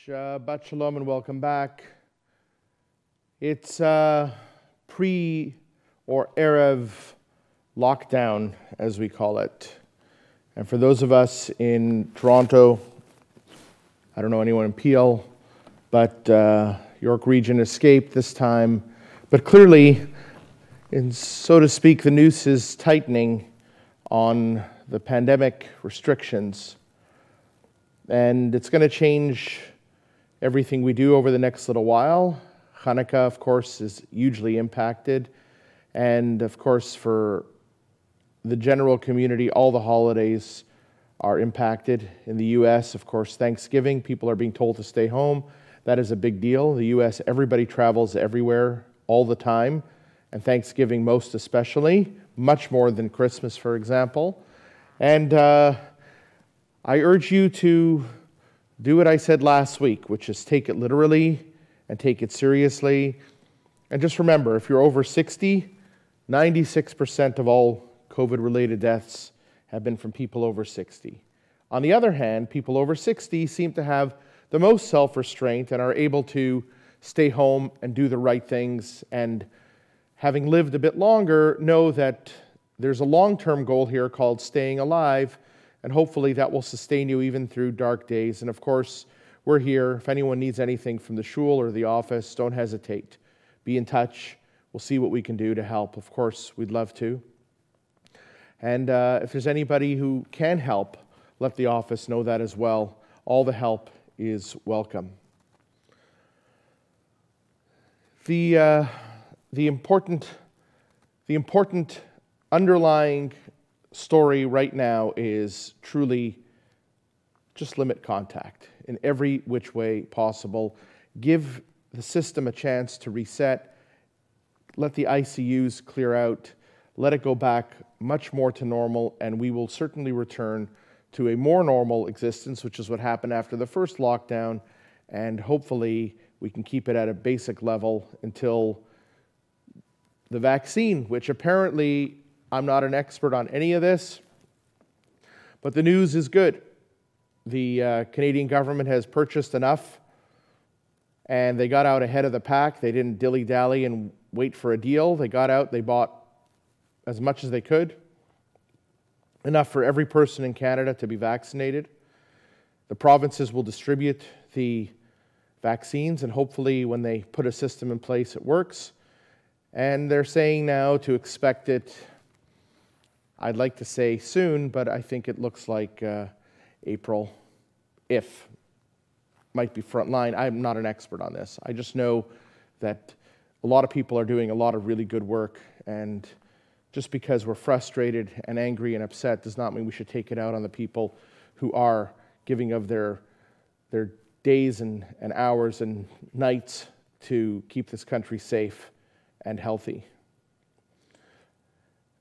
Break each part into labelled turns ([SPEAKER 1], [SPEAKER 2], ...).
[SPEAKER 1] Shabbat Shalom and welcome back. It's pre or Erev lockdown, as we call it. And for those of us in Toronto, I don't know anyone in Peel, but York Region escaped this time. But clearly, so to speak, the noose is tightening on the pandemic restrictions. And it's going to change everything we do over the next little while. Hanukkah, of course, is hugely impacted. And, of course, for the general community, all the holidays are impacted. In the U.S., of course, Thanksgiving, people are being told to stay home. That is a big deal. The U.S., everybody travels everywhere all the time, and Thanksgiving most especially, much more than Christmas, for example. And I urge you to do what I said last week, which is take it literally and take it seriously. And just remember, if you're over 60, 96% of all COVID-related deaths have been from people over 60. On the other hand, people over 60 seem to have the most self-restraint and are able to stay home and do the right things. And having lived a bit longer, know that there's a long-term goal here called staying alive, and hopefully that will sustain you even through dark days. And of course, we're here. If anyone needs anything from the shul or the office, don't hesitate. Be in touch. We'll see what we can do to help. Of course, we'd love to. And if there's anybody who can help, let the office know that as well. All the help is welcome. The important underlying story right now is truly just limit contact in every which way possible. Give the system a chance to reset. Let the ICUs clear out. Let it go back much more to normal, and we will certainly return to a more normal existence, which is what happened after the first lockdown, and hopefully we can keep it at a basic level until the vaccine, which apparently, I'm not an expert on any of this, but the news is good. The Canadian government has purchased enough, and they got out ahead of the pack. They didn't dilly-dally and wait for a deal. They got out, they bought as much as they could, enough for every person in Canada to be vaccinated. The provinces will distribute the vaccines, and hopefully when they put a system in place, it works. And they're saying now to expect it, I'd like to say soon, but I think it looks like April, if. Might be frontline. I'm not an expert on this. I just know that a lot of people are doing a lot of really good work, and just because we're frustrated and angry and upset does not mean we should take it out on the people who are giving of their days and hours and nights to keep this country safe and healthy.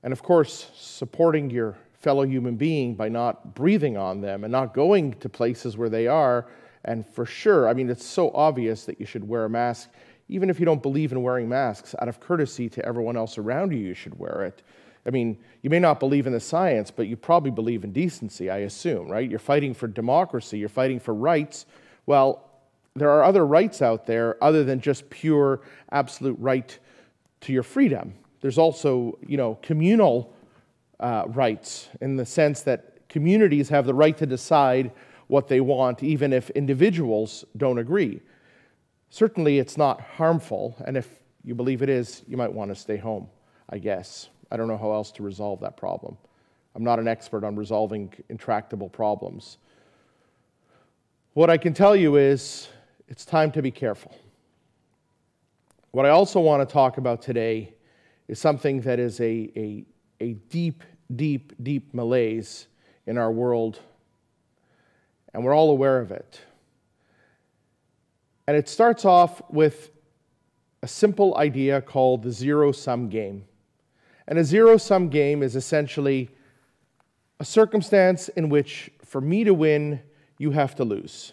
[SPEAKER 1] And of course, supporting your fellow human being by not breathing on them and not going to places where they are. And for sure, I mean, it's so obvious that you should wear a mask. Even if you don't believe in wearing masks, out of courtesy to everyone else around you, you should wear it. I mean, you may not believe in the science, but you probably believe in decency, I assume, right? You're fighting for democracy, you're fighting for rights. Well, there are other rights out there other than just pure, absolute right to your freedom. There's also, communal rights in the sense that communities have the right to decide what they want, even if individuals don't agree. Certainly, it's not harmful, and if you believe it is, you might want to stay home, I guess. I don't know how else to resolve that problem. I'm not an expert on resolving intractable problems. What I can tell you is it's time to be careful. What I also want to talk about today is something that is a deep, deep, deep malaise in our world, and we're all aware of it. And it starts off with a simple idea called the zero-sum game. And a zero-sum game is essentially a circumstance in which, for me to win, you have to lose.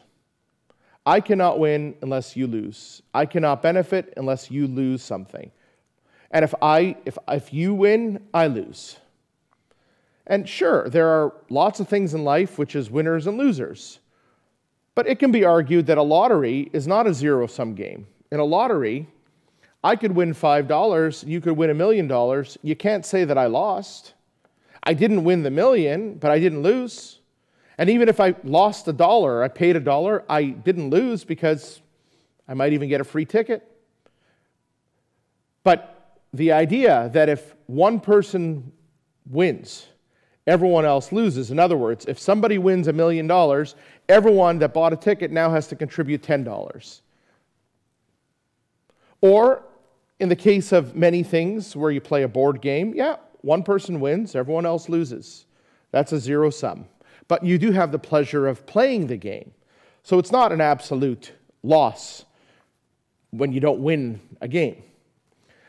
[SPEAKER 1] I cannot win unless you lose. I cannot benefit unless you lose something. And if you win, I lose. And sure, there are lots of things in life which is winners and losers. But it can be argued that a lottery is not a zero-sum game. In a lottery, I could win $5, you could win $1 million. You can't say that I lost. I didn't win the million, but I didn't lose. And even if I lost $1, I paid $1, I didn't lose because I might even get a free ticket. But the idea that if one person wins, everyone else loses. In other words, if somebody wins $1 million, everyone that bought a ticket now has to contribute $10. Or, in the case of many things where you play a board game, yeah, one person wins, everyone else loses. That's a zero sum. But you do have the pleasure of playing the game. So it's not an absolute loss when you don't win a game.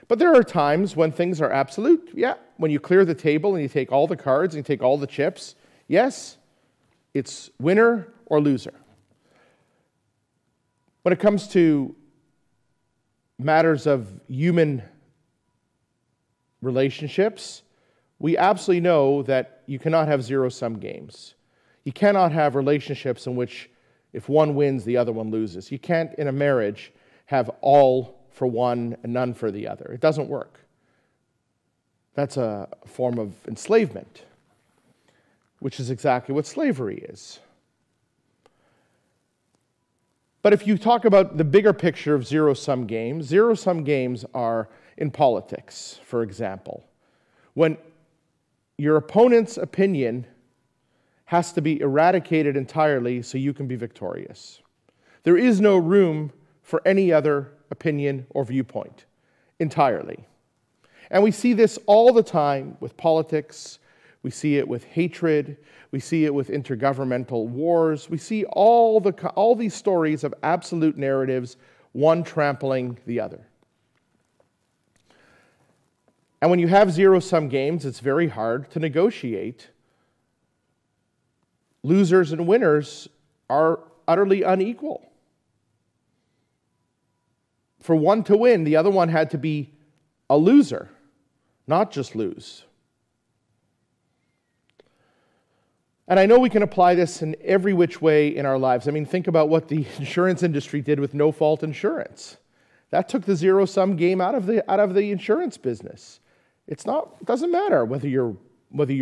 [SPEAKER 1] But there are times when things are absolute. Yeah, when you clear the table and you take all the cards and you take all the chips, yes, it's winner or loser. When it comes to matters of human relationships, we absolutely know that you cannot have zero-sum games. You cannot have relationships in which if one wins, the other one loses. You can't, in a marriage, have all for one and none for the other. It doesn't work. That's a form of enslavement, which is exactly what slavery is. But if you talk about the bigger picture of zero-sum games are in politics, for example. When your opponent's opinion has to be eradicated entirely so you can be victorious. There is no room for any other opinion or viewpoint entirely. And we see this all the time with politics. We see it with hatred. We see it with intergovernmental wars. We see all these stories of absolute narratives, one trampling the other. And when you have zero-sum games, it's very hard to negotiate. Losers and winners are utterly unequal. For one to win, the other one had to be a loser, not just lose. And I know we can apply this in every which way in our lives. I mean, think about what the insurance industry did with no-fault insurance. That took the zero-sum game out of the insurance business. It doesn't matter whether you're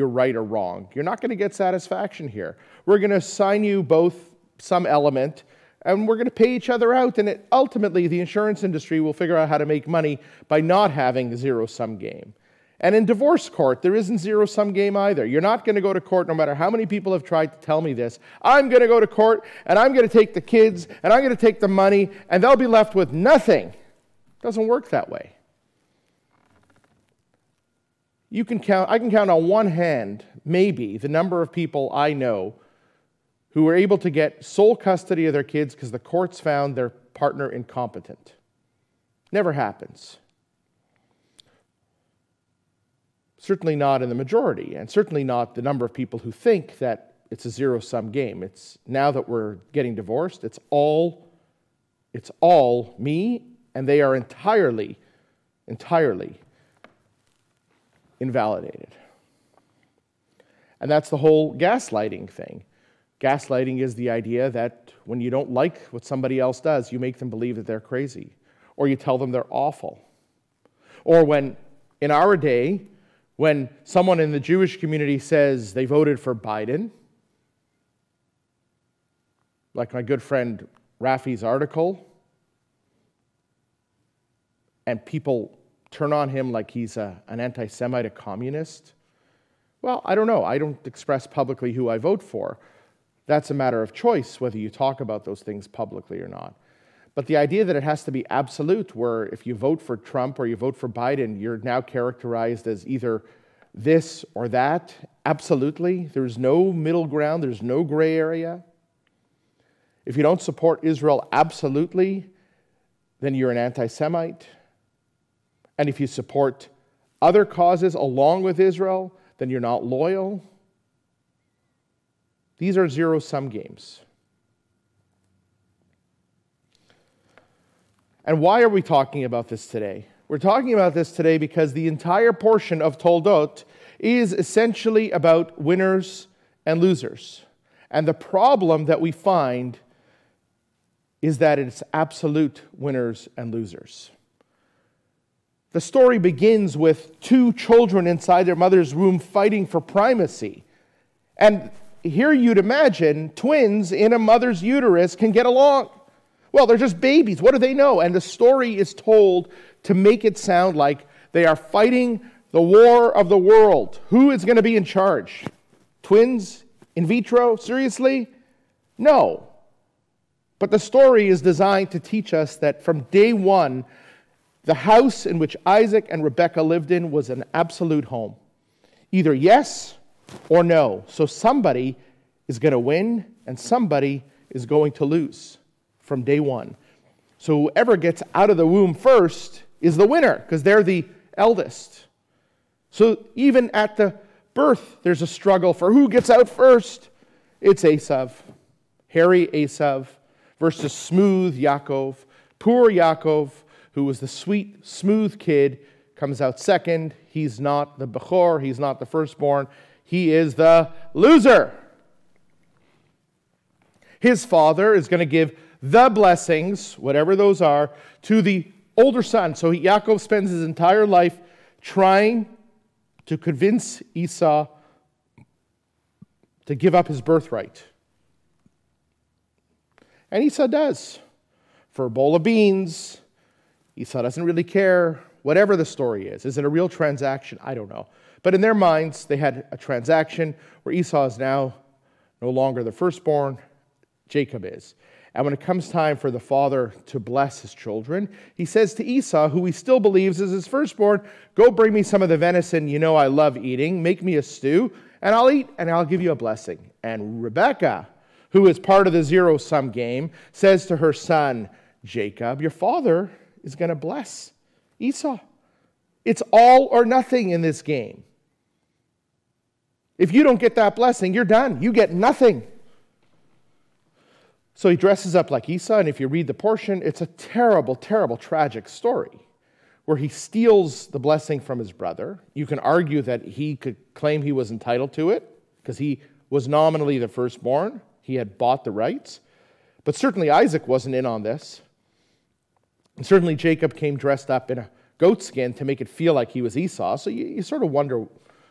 [SPEAKER 1] right or wrong. You're not going to get satisfaction here. We're going to assign you both some element, and we're going to pay each other out, and ultimately the insurance industry will figure out how to make money by not having a zero-sum game. And in divorce court, there isn't zero-sum game either. You're not going to go to court, no matter how many people have tried to tell me this. I'm going to go to court, and I'm going to take the kids, and I'm going to take the money, and they'll be left with nothing. It doesn't work that way. I can count on one hand, maybe, the number of people I know who were able to get sole custody of their kids because the courts found their partner incompetent. Never happens. Certainly not in the majority, and certainly not the number of people who think that it's a zero-sum game. It's now that we're getting divorced, it's all me, and they are entirely invalidated. And that's the whole gaslighting thing. Gaslighting is the idea that when you don't like what somebody else does, you make them believe that they're crazy, or you tell them they're awful. Or when, in our day, when someone in the Jewish community says they voted for Biden, like my good friend Rafi's article, and people turn on him like he's an anti-Semite, a communist. Well, I don't know. I don't express publicly who I vote for. That's a matter of choice, whether you talk about those things publicly or not. But the idea that it has to be absolute, where if you vote for Trump or you vote for Biden, you're now characterized as either this or that, absolutely. There's no middle ground. There's no gray area. If you don't support Israel absolutely, then you're an anti-Semite. And if you support other causes along with Israel, then you're not loyal. These are zero-sum games. And why are we talking about this today? We're talking about this today because the entire portion of Toldot is essentially about winners and losers. And the problem that we find is that it's absolute winners and losers. The story begins with two children inside their mother's womb fighting for primacy. And here you'd imagine twins in a mother's uterus can get along. Well, they're just babies. What do they know? And the story is told to make it sound like they are fighting the war of the world. Who is going to be in charge? Twins in vitro? Seriously? No. But the story is designed to teach us that from day one, the house in which Isaac and Rebekah lived in was an absolute home. Either yes or no. So somebody is going to win and somebody is going to lose from day one. So whoever gets out of the womb first is the winner because they're the eldest. So even at the birth, there's a struggle for who gets out first. It's Esav, hairy Esav, versus smooth Yaakov. Poor Yaakov, who was the sweet, smooth kid, comes out second. He's not the Bechor, he's not the firstborn. He is the loser. His father is going to give the blessings, whatever those are, to the older son. So Yaakov spends his entire life trying to convince Esau to give up his birthright. And Esau does. For a bowl of beans, Esau doesn't really care. Whatever the story is. Is it a real transaction? I don't know. But in their minds, they had a transaction where Esau is now no longer the firstborn, Jacob is. And when it comes time for the father to bless his children, he says to Esau, who he still believes is his firstborn, go bring me some of the venison you know I love eating, make me a stew, and I'll eat, and I'll give you a blessing. And Rebekah, who is part of the zero-sum game, says to her son, Jacob, your father is going to bless Esau. It's all or nothing in this game. If you don't get that blessing, you're done. You get nothing. So he dresses up like Esau, and if you read the portion, it's a terrible, terrible, tragic story where he steals the blessing from his brother. You can argue that he could claim he was entitled to it because he was nominally the firstborn. He had bought the rights. But certainly Isaac wasn't in on this. And certainly Jacob came dressed up in a goat skin to make it feel like he was Esau. So you sort of wonder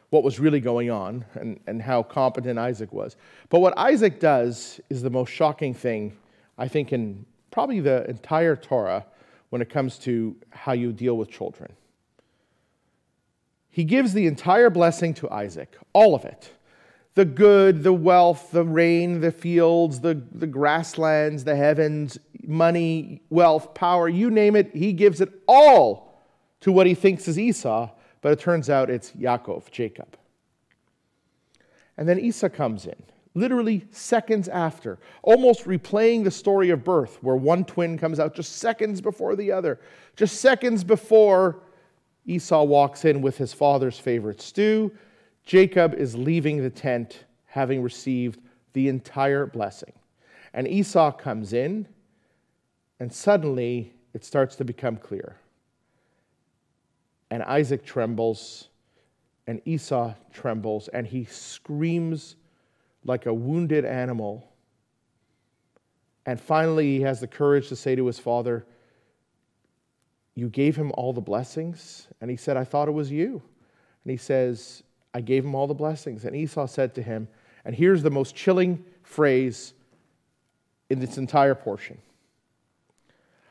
[SPEAKER 1] what was really going on and how competent Isaac was. But what Isaac does is the most shocking thing, I think, in probably the entire Torah when it comes to how you deal with children. He gives the entire blessing to Isaac, all of it. The good, the wealth, the rain, the fields, the grasslands, the heavens, money, wealth, power, you name it, he gives it all to what he thinks is Esau. But it turns out it's Yaakov, Jacob. And then Esau comes in, literally seconds after, almost replaying the story of birth, where one twin comes out just seconds before the other. Just seconds before Esau walks in with his father's favorite stew, Jacob is leaving the tent, having received the entire blessing. And Esau comes in, and suddenly it starts to become clear. And Isaac trembles, and Esau trembles, and he screams like a wounded animal. And finally, he has the courage to say to his father, you gave him all the blessings? And he said, I thought it was you. And he says, I gave him all the blessings. And Esau said to him, and here's the most chilling phrase in this entire portion.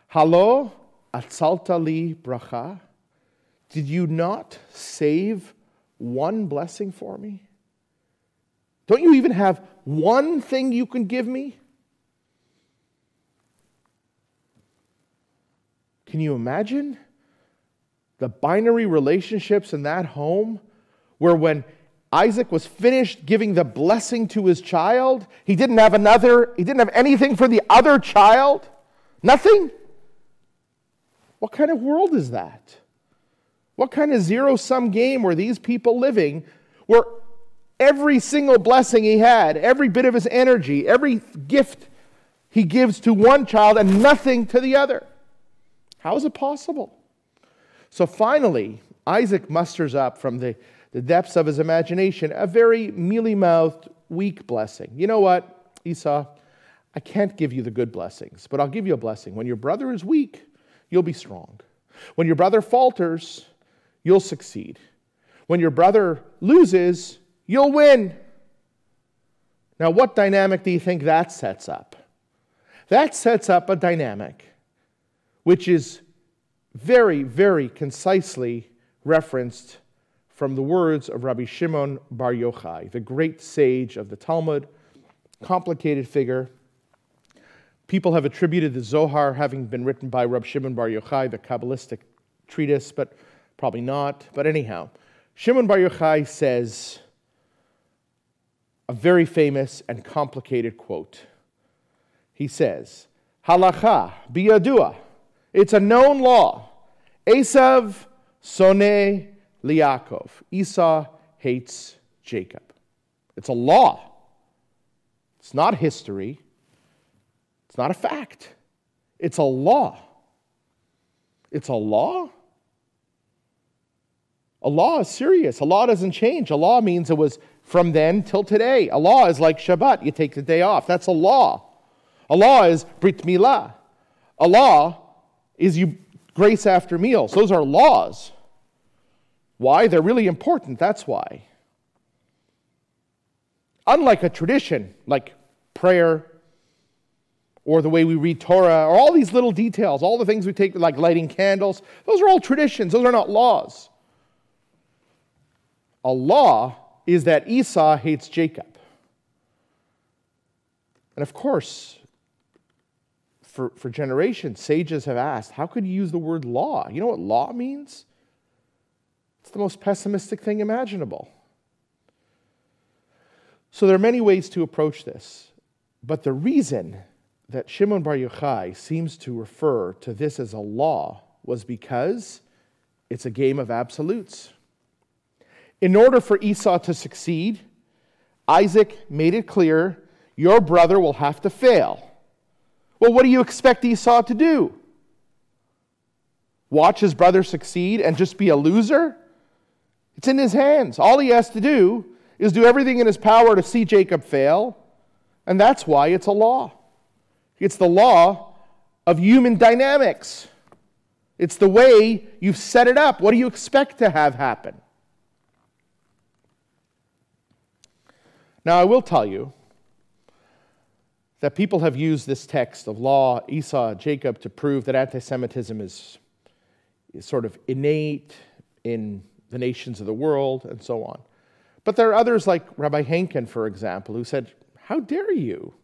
[SPEAKER 1] Halo atzalta li bracha. Did you not save one blessing for me? Don't you even have one thing you can give me? Can you imagine the binary relationships in that home where when Isaac was finished giving the blessing to his child, he didn't have anything for the other child? Nothing? What kind of world is that? What kind of zero-sum game were these people living where every single blessing he had, every bit of his energy, every gift he gives to one child and nothing to the other? How is it possible? So finally, Isaac musters up from the depths of his imagination a very mealy-mouthed, weak blessing. You know what, Esau? I can't give you the good blessings, but I'll give you a blessing. When your brother is weak, you'll be strong. When your brother falters, you'll succeed. When your brother loses, you'll win. Now, what dynamic do you think that sets up? That sets up a dynamic which is very, very concisely referenced from the words of Rabbi Shimon Bar Yochai, the great sage of the Talmud, complicated figure. People have attributed the Zohar having been written by Rabbi Shimon Bar Yochai, the Kabbalistic treatise, but probably not. But anyhow, Shimon Bar Yochai says a very famous and complicated quote. He says, Halacha biyadua, it's a known law. Esav soneh liYaakov. Esau hates Jacob. It's a law. It's not history. It's not a fact. It's a law. It's a law? A law is serious. A law doesn't change. A law means it was from then till today. A law is like Shabbat. You take the day off. That's a law. A law is Brit Milah. A law is you grace after meals. Those are laws. Why? They're really important. That's why. Unlike a tradition like prayer or the way we read Torah or all these little details, all the things we take like lighting candles, those are all traditions. Those are not laws. A law is that Esau hates Jacob. And of course, for generations, sages have asked, how could you use the word law? You know what law means? It's the most pessimistic thing imaginable. So there are many ways to approach this. But the reason that Shimon Bar Yochai seems to refer to this as a law was because it's a game of absolutes. In order for Esau to succeed, Isaac made it clear, your brother will have to fail. Well, what do you expect Esau to do? Watch his brother succeed and just be a loser? It's in his hands. All he has to do is do everything in his power to see Jacob fail, and that's why it's a law. It's the law of human dynamics. It's the way you've set it up. What do you expect to have happen? Now, I will tell you that people have used this text of law, Esau, Jacob, to prove that anti-Semitism is sort of innate in the nations of the world and so on. But there are others like Rabbi Henkin, for example, who said, how dare you?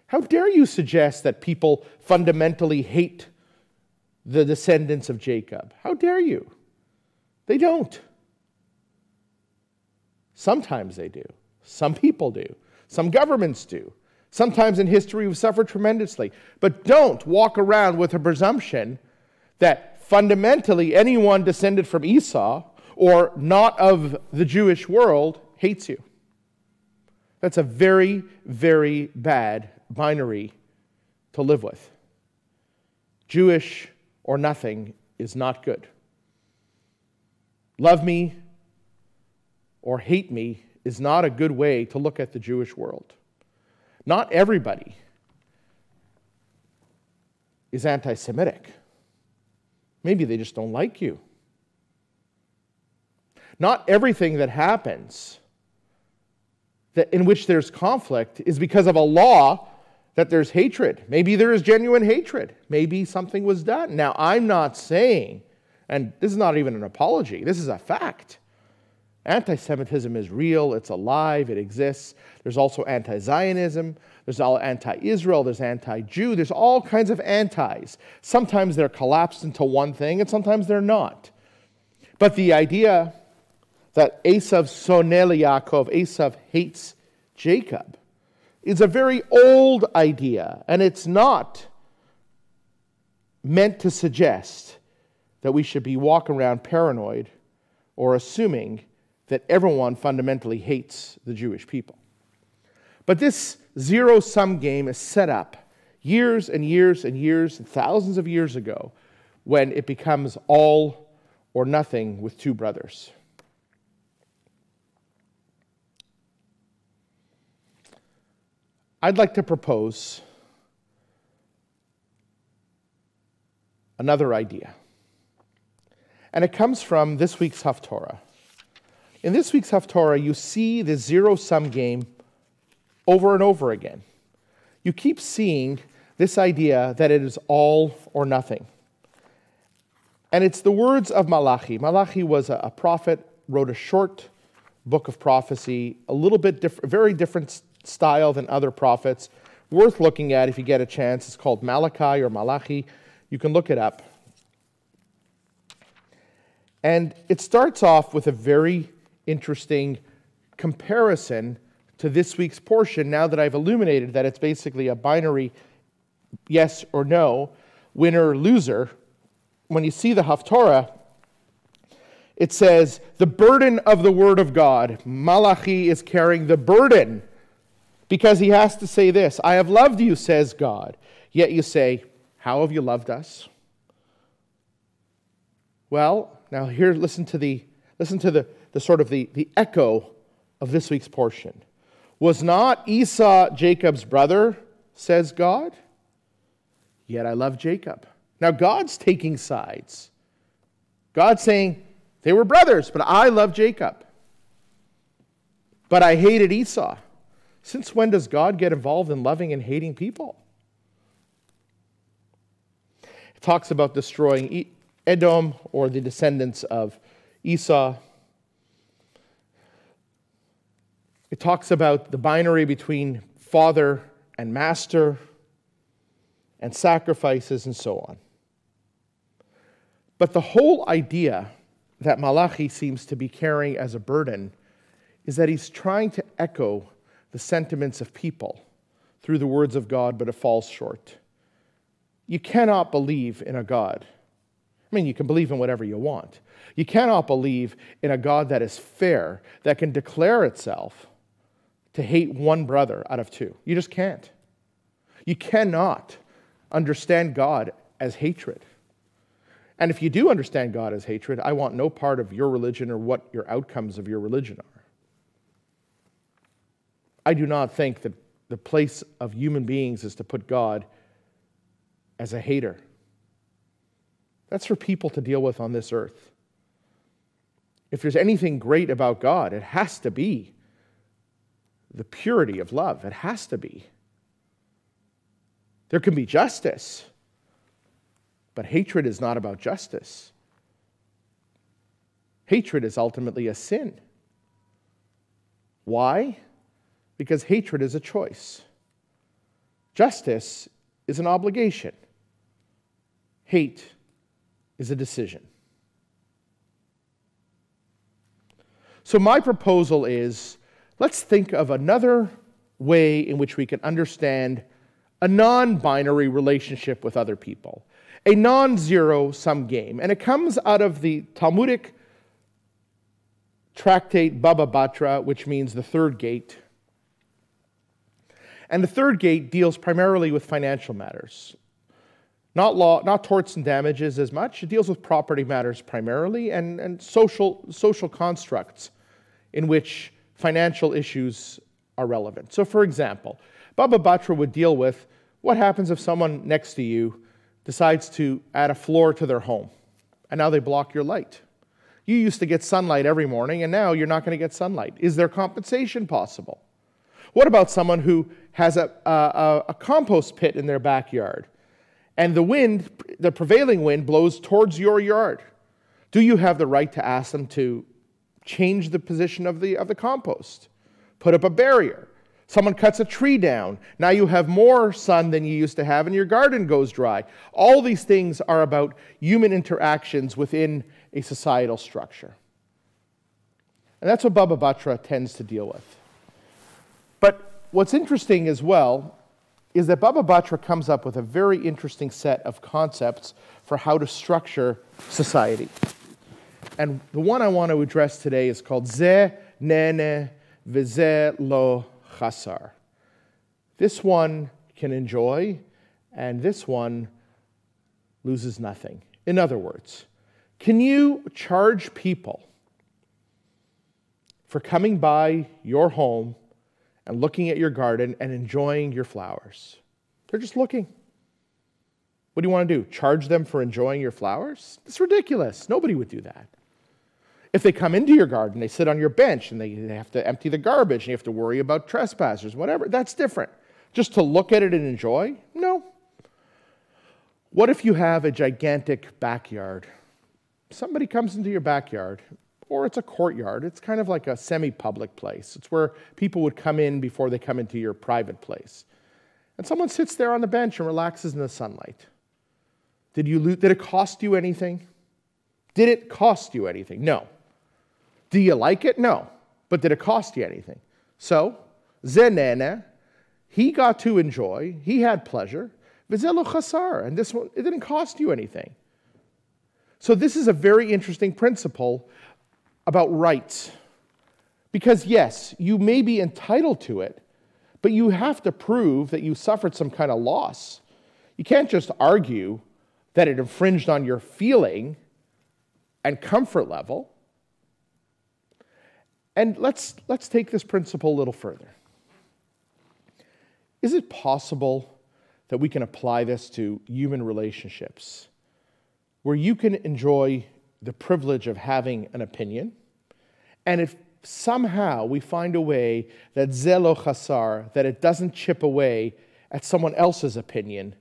[SPEAKER 1] How dare you suggest that people fundamentally hate the descendants of Jacob? How dare you? They don't. Sometimes they do. Some people do. Some governments do. Sometimes in history we've suffered tremendously. But don't walk around with a presumption that fundamentally anyone descended from Esau or not of the Jewish world hates you. That's a very, very bad binary to live with. Jewish or nothing is not good. Love me or hate me is not a good way to look at the Jewish world. Not everybody is anti-Semitic. Maybe they just don't like you. Not everything that happens in which there's conflict is because of a law that there's hatred. Maybe there is genuine hatred. Maybe something was done. Now, I'm not saying, and this is not even an apology, this is a fact. Anti-Semitism is real, it's alive, it exists. There's also anti-Zionism, there's all anti-Israel, there's anti-Jew, there's all kinds of antis. Sometimes they're collapsed into one thing, and sometimes they're not. But the idea that Esav soneh liYaakov, Esav hates Jacob, is a very old idea, and it's not meant to suggest that we should be walking around paranoid or assuming that everyone fundamentally hates the Jewish people. But this zero-sum game is set up years and years and years, thousands of years ago, when it becomes all or nothing with two brothers. I'd like to propose another idea. And it comes from this week's Haftorah. In this week's Haftorah, you see the zero-sum game over and over again. You keep seeing this idea that it is all or nothing. And it's the words of Malachi. Malachi was a prophet, wrote a short book of prophecy, a little bit different, very different style than other prophets. Worth looking at if you get a chance. It's called Malachi or Malachi. You can look it up. And it starts off with a very interesting comparison to this week's portion, now that I've illuminated that it's basically a binary yes or no, winner or loser. When you see the Haftorah, it says, the burden of the word of God. Malachi is carrying the burden because he has to say this, I have loved you, says God. Yet you say, how have you loved us? Well, now here, listen to the sort of the echo of this week's portion. Was not Esau Jacob's brother, says God? Yet I love Jacob. Now God's taking sides. God's saying, they were brothers, but I love Jacob. But I hated Esau. Since when does God get involved in loving and hating people? It talks about destroying Edom, or the descendants of Esau. It talks about the binary between father and master, and sacrifices, and so on. But the whole idea that Malachi seems to be carrying as a burden is that he's trying to echo the sentiments of people through the words of God, but it falls short. You cannot believe in a God. I mean, you can believe in whatever you want. You cannot believe in a God that is fair, that can declare itself to hate one brother out of two. You just can't. You cannot understand God as hatred. And if you do understand God as hatred, I want no part of your religion or what your outcomes of your religion are. I do not think that the place of human beings is to put God as a hater. That's for people to deal with on this earth. If there's anything great about God, it has to be the purity of love. It has to be. There can be justice, but hatred is not about justice. Hatred is ultimately a sin. Why? Because hatred is a choice. Justice is an obligation. Hate is a decision. So my proposal is, let's think of another way in which we can understand a non-binary relationship with other people, a non-zero-sum game. And it comes out of the Talmudic tractate Baba Batra, which means the third gate. And the third gate deals primarily with financial matters. Not law, not torts and damages as much. It deals with property matters primarily and social constructs in which financial issues are relevant. So for example, Baba Batra would deal with what happens if someone next to you decides to add a floor to their home, and now they block your light. You used to get sunlight every morning, and now you're not going to get sunlight. Is there compensation possible? What about someone who has a compost pit in their backyard, and the prevailing wind blows towards your yard? Do you have the right to ask them to change the position of the compost? Put up a barrier. Someone cuts a tree down. Now you have more sun than you used to have, and your garden goes dry. All these things are about human interactions within a societal structure. And that's what Baba Batra tends to deal with. But what's interesting as well is that Baba Batra comes up with a very interesting set of concepts for how to structure society. And the one I want to address today is called Ze Nene V'Ze Lo Chasar. This one can enjoy, and this one loses nothing. In other words, can you charge people for coming by your home and looking at your garden and enjoying your flowers? They're just looking. What do you want to do? Charge them for enjoying your flowers? It's ridiculous. Nobody would do that. If they come into your garden, they sit on your bench, and they have to empty the garbage, and you have to worry about trespassers, whatever, that's different. Just to look at it and enjoy? No. What if you have a gigantic backyard? Somebody comes into your backyard, or it's a courtyard. It's kind of like a semi-public place. It's where people would come in before they come into your private place. And someone sits there on the bench and relaxes in the sunlight. Did it cost you anything? Did it cost you anything? No. Do you like it? No. But did it cost you anything? So, zenene, he got to enjoy, he had pleasure, v'zelo chasar, and this one, it didn't cost you anything. So this is a very interesting principle about rights. Because yes, you may be entitled to it, but you have to prove that you suffered some kind of loss. You can't just argue that it infringed on your feeling and comfort level. And let's take this principle a little further. Is it possible that we can apply this to human relationships, where you can enjoy the privilege of having an opinion, and if somehow we find a way that zelo chasar, that it doesn't chip away at someone else's opinion,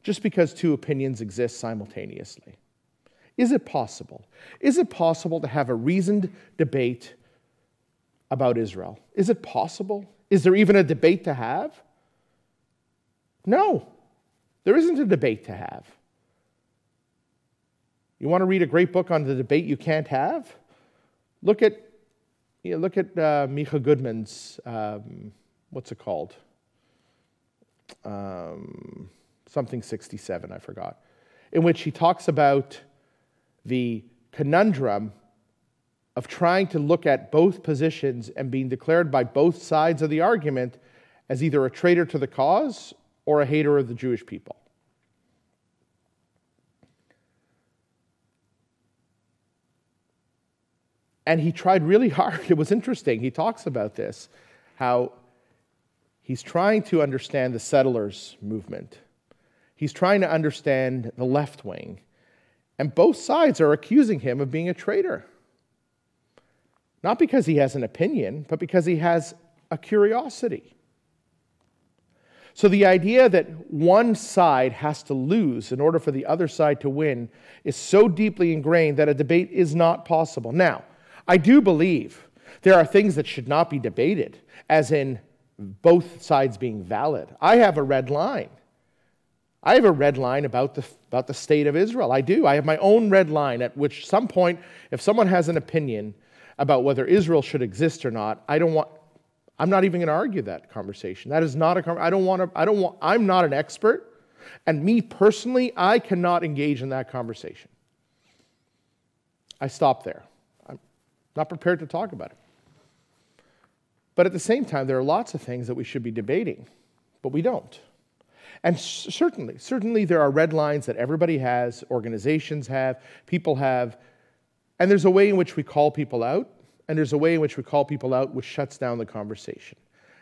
[SPEAKER 1] just because two opinions exist simultaneously? Is it possible? Is it possible to have a reasoned debate about Israel? Is it possible? Is there even a debate to have? No, there isn't a debate to have. You want to read a great book on the debate you can't have? Look at Micha Goodman's, what's it called? Something 67, I forgot, in which he talks about the conundrum of trying to look at both positions and being declared by both sides of the argument as either a traitor to the cause or a hater of the Jewish people. And he tried really hard. It was interesting. He talks about this, how he's trying to understand the settlers' movement. He's trying to understand the left wing. And both sides are accusing him of being a traitor. Not because he has an opinion, but because he has a curiosity. So the idea that one side has to lose in order for the other side to win is so deeply ingrained that a debate is not possible. Now, I do believe there are things that should not be debated, as in both sides being valid. I have a red line. I have a red line about the state of Israel. I do. I have my own red line at which some point, if someone has an opinion about whether Israel should exist or not, I'm not even going to argue that conversation. That is not I'm not an expert, and me personally, I cannot engage in that conversation. I stop there. I'm not prepared to talk about it. But at the same time, there are lots of things that we should be debating, but we don't. And certainly there are red lines that everybody has, organizations have, people have, and there's a way in which we call people out, and there's a way in which we call people out which shuts down the conversation.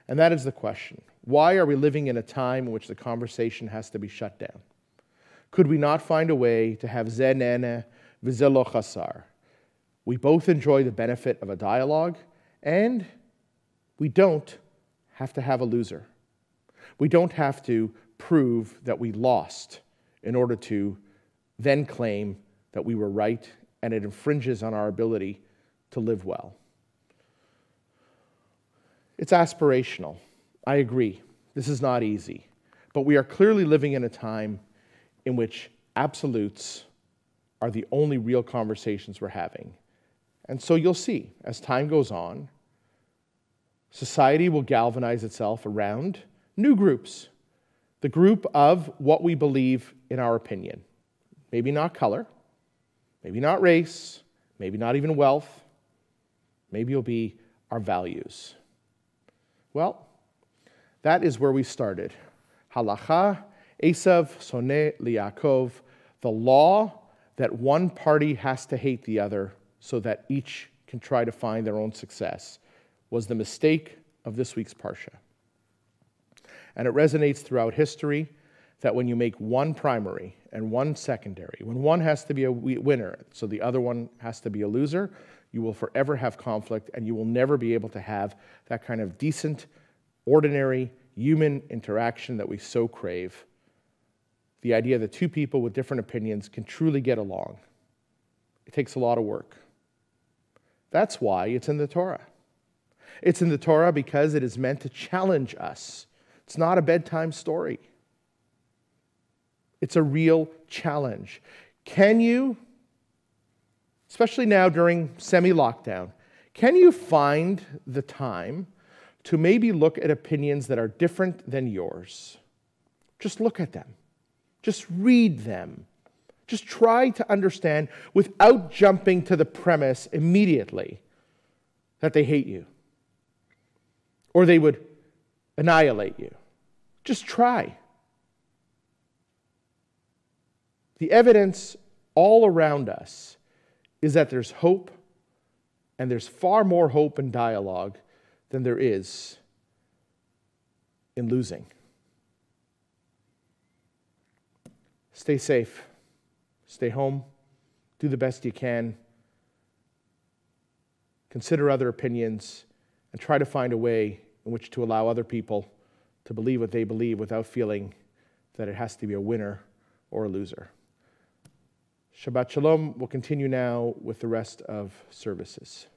[SPEAKER 1] And that is the question. Why are we living in a time in which the conversation has to be shut down? Could we not find a way to have zenene v'zelo chasar? We both enjoy the benefit of a dialogue, and we don't have to have a loser. We don't have to prove that we lost in order to then claim that we were right, and it infringes on our ability to live well. It's aspirational. I agree. This is not easy. But we are clearly living in a time in which absolutes are the only real conversations we're having. And so you'll see, as time goes on, society will galvanize itself around new groups. The group of what we believe in our opinion. Maybe not color, maybe not race, maybe not even wealth. Maybe it'll be our values. Well, that is where we started. Halacha, Esav, Soneh, Liakov, the law that one party has to hate the other so that each can try to find their own success, was the mistake of this week's Parsha. And it resonates throughout history that when you make one primary and one secondary, when one has to be a winner, so the other one has to be a loser, you will forever have conflict, and you will never be able to have that kind of decent, ordinary, human interaction that we so crave. The idea that two people with different opinions can truly get along. It takes a lot of work. That's why it's in the Torah. It's in the Torah because it is meant to challenge us. It's not a bedtime story. It's a real challenge. Can you, especially now during semi-lockdown, can you find the time to maybe look at opinions that are different than yours? Just look at them. Just read them. Just try to understand without jumping to the premise immediately that they hate you or they would annihilate you. Just try. The evidence all around us is that there's hope, and there's far more hope in dialogue than there is in losing. Stay safe. Stay home. Do the best you can. Consider other opinions and try to find a way in which to allow other people to believe what they believe without feeling that it has to be a winner or a loser. Shabbat Shalom. We'll continue now with the rest of services.